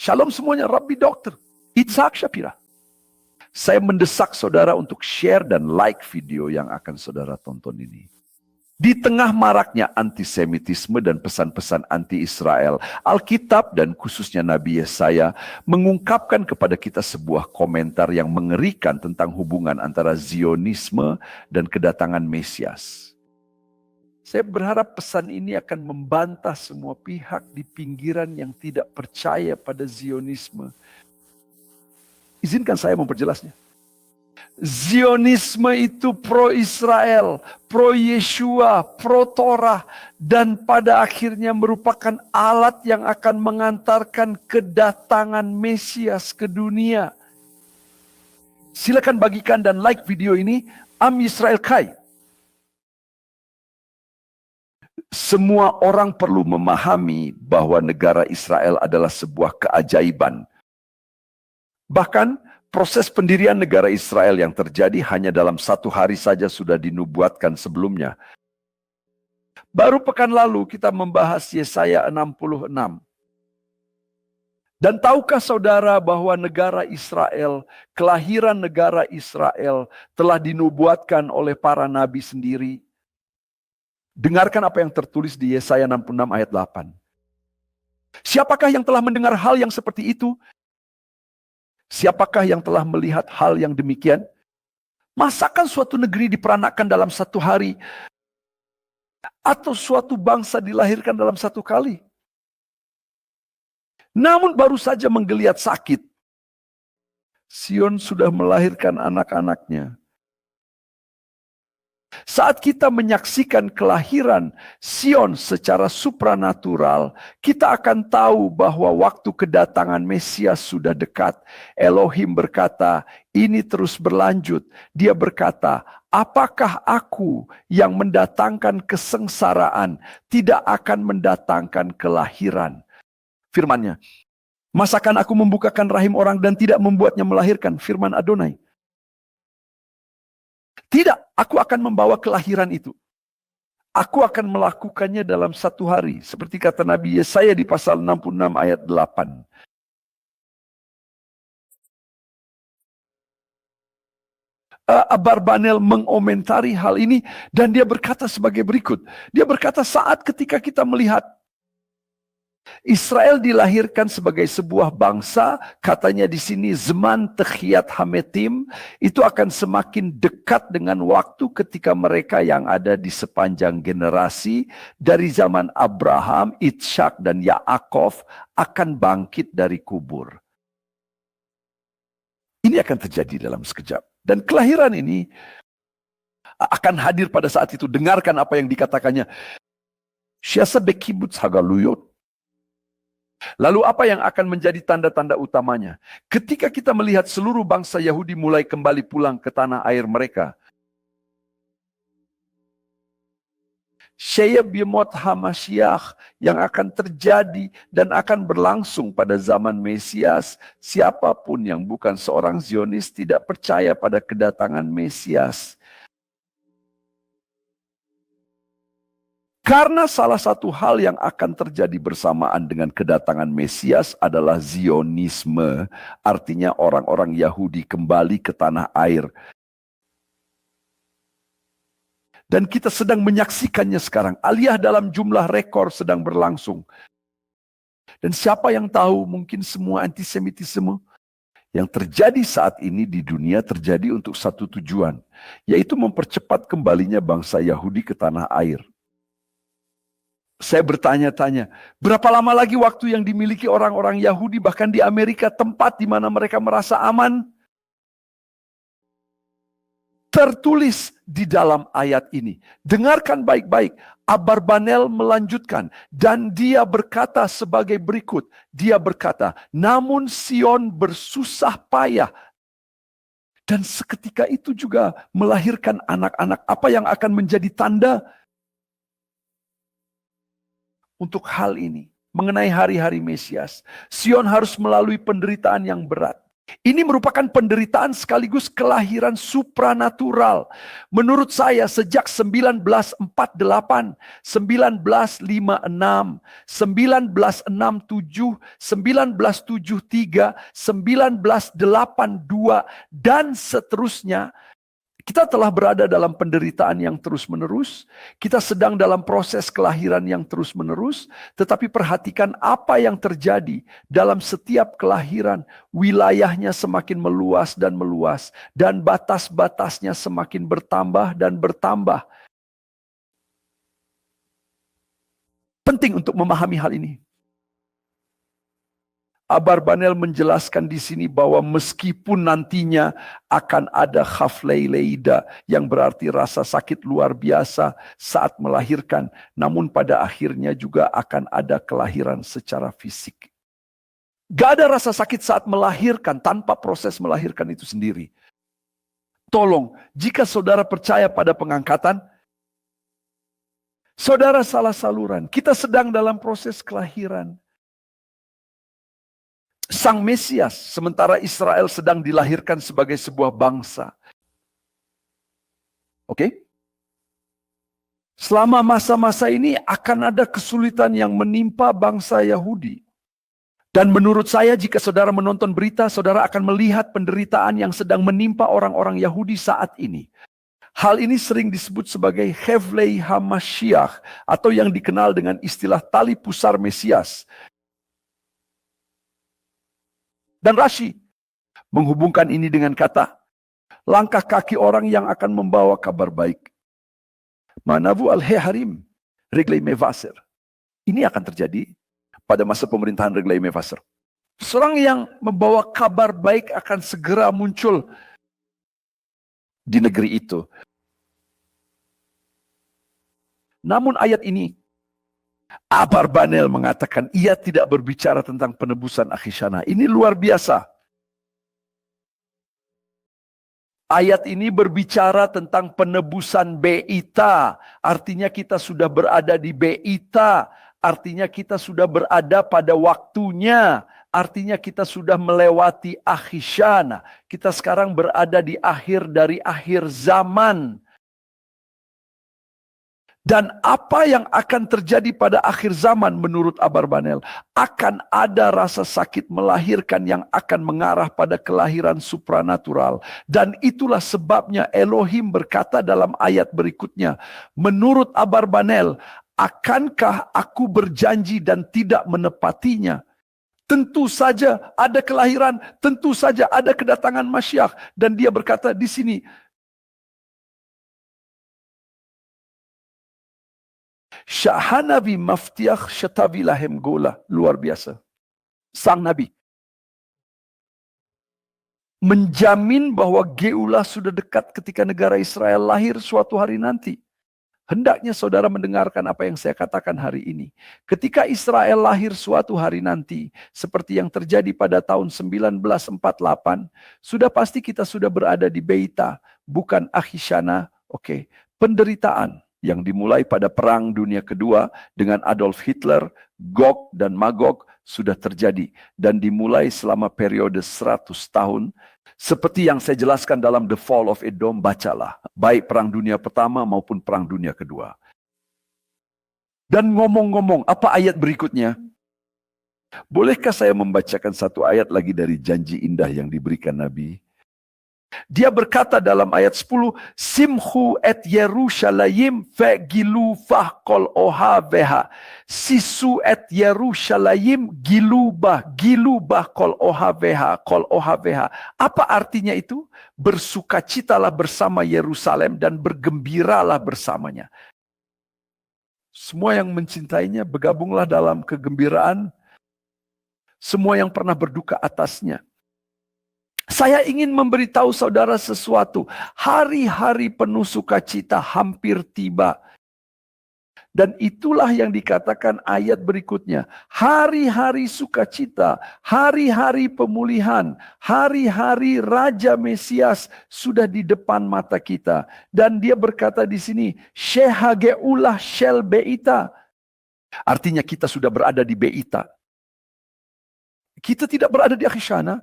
Shalom semuanya, Rabbi Dokter Itzhak Shapira. Saya mendesak saudara untuk share dan like video yang akan saudara tonton ini. Di tengah maraknya antisemitisme dan pesan-pesan anti-Israel, Alkitab dan khususnya Nabi Yesaya mengungkapkan kepada kita sebuah komentar yang mengerikan tentang hubungan antara Zionisme dan kedatangan Mesias. Saya berharap pesan ini akan membantah semua pihak di pinggiran yang tidak percaya pada Zionisme. Izinkan saya memperjelasnya. Zionisme itu pro-Israel, pro-Yeshua, pro-Torah, dan pada akhirnya merupakan alat yang akan mengantarkan kedatangan Mesias ke dunia. Silakan bagikan dan like video ini. Am Yisrael Kai. Semua orang perlu memahami bahwa negara Israel adalah sebuah keajaiban. Bahkan proses pendirian negara Israel yang terjadi hanya dalam 1 hari saja sudah dinubuatkan sebelumnya. Baru pekan lalu kita membahas Yesaya 66. Dan tahukah saudara bahwa negara Israel, kelahiran negara Israel telah dinubuatkan oleh para nabi sendiri? Dengarkan apa yang tertulis di Yesaya 66 ayat 8. Siapakah yang telah mendengar hal yang seperti itu? Siapakah yang telah melihat hal yang demikian? Masakan suatu negeri diperanakkan dalam 1 hari? Atau suatu bangsa dilahirkan dalam 1 kali? Namun baru saja menggeliat sakit, Sion sudah melahirkan anak-anaknya. Saat kita menyaksikan kelahiran Sion secara supranatural, kita akan tahu bahwa waktu kedatangan Mesias sudah dekat. Elohim berkata, ini terus berlanjut. Dia berkata, apakah aku yang mendatangkan kesengsaraan tidak akan mendatangkan kelahiran? Firman-Nya, masakan aku membukakan rahim orang dan tidak membuatnya melahirkan? Firman Adonai. Tidak, aku akan membawa kelahiran itu. Aku akan melakukannya dalam 1 hari. Seperti kata Nabi Yesaya di pasal 66 ayat 8. Abarbanel mengomentari hal ini dan dia berkata sebagai berikut. Dia berkata saat ketika kita melihat Israel dilahirkan sebagai sebuah bangsa, katanya di sini zaman Techiyat Hametim, itu akan semakin dekat dengan waktu ketika mereka yang ada di sepanjang generasi dari zaman Abraham, Ishak dan Yaakov akan bangkit dari kubur. Ini akan terjadi dalam sekejap. Dan kelahiran ini akan hadir pada saat itu. Dengarkan apa yang dikatakannya. Syasa bekibutz hagaluyot. Lalu apa yang akan menjadi tanda-tanda utamanya? Ketika kita melihat seluruh bangsa Yahudi mulai kembali pulang ke tanah air mereka. Syeyab Yemot Hamashiach yang akan terjadi dan akan berlangsung pada zaman Mesias. Siapapun yang bukan seorang Zionis tidak percaya pada kedatangan Mesias. Karena salah satu hal yang akan terjadi bersamaan dengan kedatangan Mesias adalah Zionisme. Artinya orang-orang Yahudi kembali ke tanah air. Dan kita sedang menyaksikannya sekarang. Aliyah dalam jumlah rekor sedang berlangsung. Dan siapa yang tahu mungkin semua antisemitisme yang terjadi saat ini di dunia terjadi untuk satu tujuan. Yaitu mempercepat kembalinya bangsa Yahudi ke tanah air. Saya bertanya-tanya, berapa lama lagi waktu yang dimiliki orang-orang Yahudi bahkan di Amerika, tempat di mana mereka merasa aman? Tertulis di dalam ayat ini. Dengarkan baik-baik. Abarbanel melanjutkan dan dia berkata sebagai berikut. Dia berkata, namun Sion bersusah payah dan seketika itu juga melahirkan anak-anak. Apa yang akan menjadi tanda untuk hal ini, mengenai hari-hari Mesias? Sion harus melalui penderitaan yang berat. Ini merupakan penderitaan sekaligus kelahiran supranatural. Menurut saya sejak 1948, 1956, 1967, 1973, 1982, dan seterusnya, kita telah berada dalam penderitaan yang terus-menerus. Kita sedang dalam proses kelahiran yang terus-menerus. Tetapi perhatikan apa yang terjadi dalam setiap kelahiran. Wilayahnya semakin meluas dan meluas. Dan batas-batasnya semakin bertambah dan bertambah. Penting untuk memahami hal ini. Abarbanel menjelaskan di sini bahwa meskipun nantinya akan ada khafleileida yang berarti rasa sakit luar biasa saat melahirkan, namun pada akhirnya juga akan ada kelahiran secara fisik. Gak ada rasa sakit saat melahirkan tanpa proses melahirkan itu sendiri. Tolong, jika saudara percaya pada pengangkatan, saudara salah saluran. Kita sedang dalam proses kelahiran. Sang Mesias, sementara Israel sedang dilahirkan sebagai sebuah bangsa. Oke? Selama masa-masa ini akan ada kesulitan yang menimpa bangsa Yahudi. Dan menurut saya jika saudara menonton berita, saudara akan melihat penderitaan yang sedang menimpa orang-orang Yahudi saat ini. Hal ini sering disebut sebagai Hevlei HaMashiach atau yang dikenal dengan istilah tali pusar Mesias. Dan Rashi menghubungkan ini dengan kata langkah kaki orang yang akan membawa kabar baik. Manavu al-heharim reglei mevaser. Ini akan terjadi pada masa pemerintahan reglei mevaser. Seorang yang membawa kabar baik akan segera muncul di negeri itu. Namun ayat ini Abarbanel mengatakan ia tidak berbicara tentang penebusan Akishana. Ini luar biasa. Ayat ini berbicara tentang penebusan Beita. Artinya kita sudah berada di Beita. Artinya kita sudah berada pada waktunya. Artinya kita sudah melewati Akishana. Kita sekarang berada di akhir dari akhir zaman. Dan apa yang akan terjadi pada akhir zaman menurut Abarbanel? Akan ada rasa sakit melahirkan yang akan mengarah pada kelahiran supranatural. Dan itulah sebabnya Elohim berkata dalam ayat berikutnya. Menurut Abarbanel, akankah aku berjanji dan tidak menepatinya? Tentu saja ada kelahiran, tentu saja ada kedatangan Mashiach. Dan dia berkata di sini, Syahanabi maftiach syatavi lahem gola. Luar biasa. Sang Nabi menjamin bahwa Geulah sudah dekat ketika negara Israel lahir suatu hari nanti. Hendaknya saudara mendengarkan apa yang saya katakan hari ini. Ketika Israel lahir suatu hari nanti, seperti yang terjadi pada tahun 1948, sudah pasti kita sudah berada di Beita, bukan Akishana. Oke, penderitaan yang dimulai pada Perang Dunia Kedua dengan Adolf Hitler, Gog dan Magog sudah terjadi dan dimulai selama periode 100 tahun. Seperti yang saya jelaskan dalam The Fall of Edom, bacalah. Baik Perang Dunia Pertama maupun Perang Dunia Kedua. Dan ngomong-ngomong, apa ayat berikutnya? Bolehkah saya membacakan satu ayat lagi dari janji indah yang diberikan Nabi? Dia berkata dalam ayat 10, Simhu et Yerushalayim ve'gilu fahkol ohaveha. Sisu et Yerushalayim gilubah kol ohaveha. Apa artinya itu? Bersukacitalah bersama Yerusalem dan bergembiralah bersamanya. Semua yang mencintainya bergabunglah dalam kegembiraan. Semua yang pernah berduka atasnya. Saya ingin memberitahu saudara sesuatu. Hari-hari penuh sukacita hampir tiba. Dan itulah yang dikatakan ayat berikutnya. Hari-hari sukacita, hari-hari pemulihan, hari-hari Raja Mesias sudah di depan mata kita. Dan dia berkata di sini, Shehageulah shel Beita. Artinya kita sudah berada di Beita. Kita tidak berada di Akishana.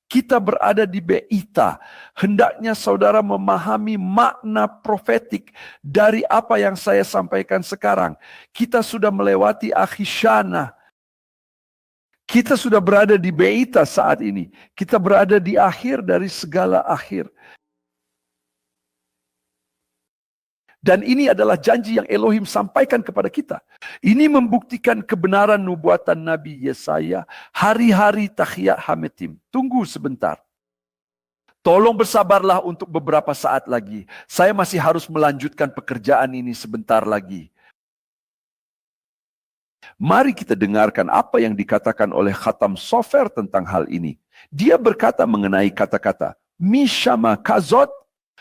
Kita berada di Beita. Hendaknya saudara memahami makna profetik dari apa yang saya sampaikan sekarang. Kita sudah melewati Akhisyana. Kita sudah berada di Beita saat ini. Kita berada di akhir dari segala akhir. Dan ini adalah janji yang Elohim sampaikan kepada kita. Ini membuktikan kebenaran nubuatan Nabi Yesaya. Hari-hari Takhiyat Hametim. Tunggu sebentar. Tolong bersabarlah untuk beberapa saat lagi. Saya masih harus melanjutkan pekerjaan ini sebentar lagi. Mari kita dengarkan apa yang dikatakan oleh Khatam Sofer tentang hal ini. Dia berkata mengenai kata-kata, Mishama Kazot.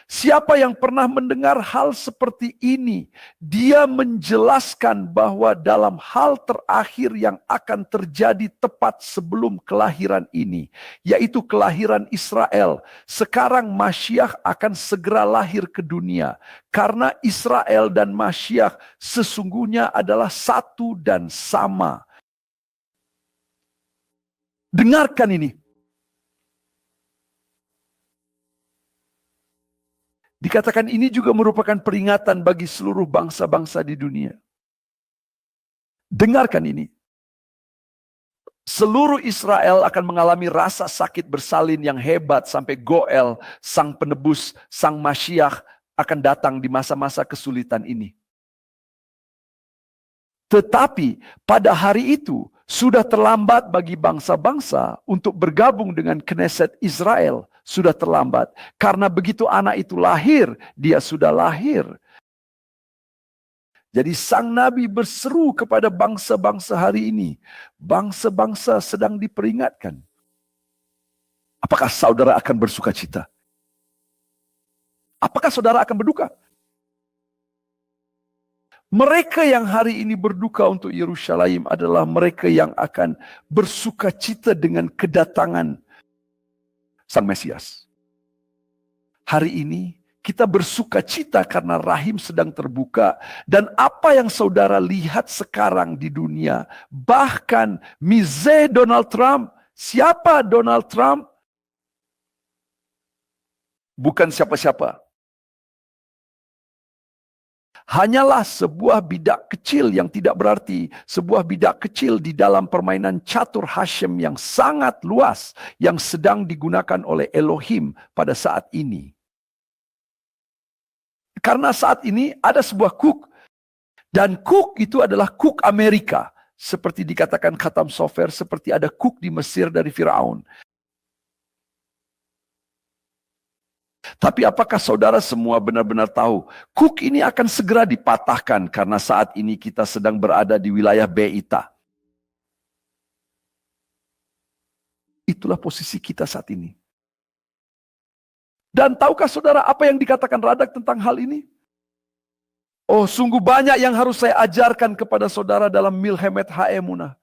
Siapa yang pernah mendengar hal seperti ini? Dia menjelaskan bahwa dalam hal terakhir yang akan terjadi tepat sebelum kelahiran ini, yaitu kelahiran Israel. Sekarang Masyiah akan segera lahir ke dunia. Karena Israel dan Masyiah sesungguhnya adalah satu dan sama. Dengarkan ini. Dikatakan ini juga merupakan peringatan bagi seluruh bangsa-bangsa di dunia. Dengarkan ini. Seluruh Israel akan mengalami rasa sakit bersalin yang hebat sampai Goel, sang penebus, sang Masyiah akan datang di masa-masa kesulitan ini. Tetapi pada hari itu sudah terlambat bagi bangsa-bangsa untuk bergabung dengan Knesset Israel. Sudah terlambat. Karena begitu anak itu lahir, dia sudah lahir. Jadi sang Nabi berseru kepada bangsa-bangsa hari ini. Bangsa-bangsa sedang diperingatkan. Apakah saudara akan bersuka cita? Apakah saudara akan berduka? Mereka yang hari ini berduka untuk Yerusalem adalah mereka yang akan bersuka cita dengan kedatangan Sang Mesias. Hari ini kita bersuka cita karena rahim sedang terbuka. Dan apa yang saudara lihat sekarang di dunia. Bahkan Mize Donald Trump. Siapa Donald Trump? Bukan siapa-siapa. Hanyalah sebuah bidak kecil yang tidak berarti. Sebuah bidak kecil di dalam permainan catur Hashem yang sangat luas. Yang sedang digunakan oleh Elohim pada saat ini. Karena saat ini ada sebuah Cook. Dan Cook itu adalah Cook Amerika. Seperti dikatakan Khatam Sofer. Seperti ada Cook di Mesir dari Firaun. Tapi apakah saudara semua benar-benar tahu? Cook ini akan segera dipatahkan karena saat ini kita sedang berada di wilayah Beita. Itulah posisi kita saat ini. Dan tahukah saudara apa yang dikatakan Radak tentang hal ini? Oh, sungguh banyak yang harus saya ajarkan kepada saudara dalam Milhemet Ha'emunah.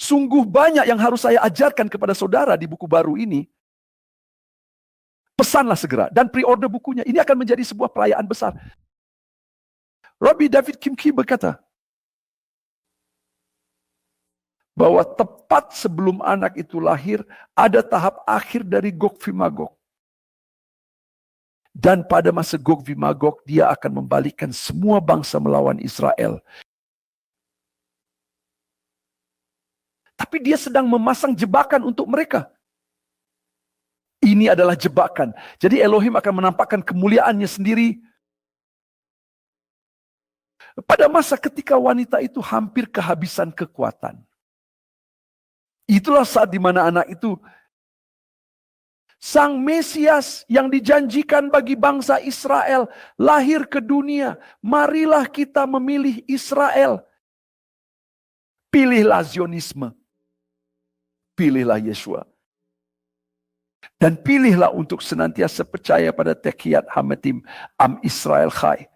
Sungguh banyak yang harus saya ajarkan kepada saudara di buku baru ini. Pesanlah segera dan pre-order bukunya. Ini akan menjadi sebuah perayaan besar. Rabbi David Kimki berkata bahwa tepat sebelum anak itu lahir ada tahap akhir dari Gog Magog. Dan pada masa Gog Magog dia akan membalikkan semua bangsa melawan Israel. Tapi dia sedang memasang jebakan untuk mereka. Ini adalah jebakan. Jadi Elohim akan menampakkan kemuliaannya sendiri. Pada masa ketika wanita itu hampir kehabisan kekuatan. Itulah saat di mana anak itu, Sang Mesias yang dijanjikan bagi bangsa Israel, lahir ke dunia. Marilah kita memilih Israel. Pilihlah Zionisme. Pilihlah Yeshua. Dan pilihlah untuk senantiasa percaya pada Tekiat Hametim Am Israel Chai.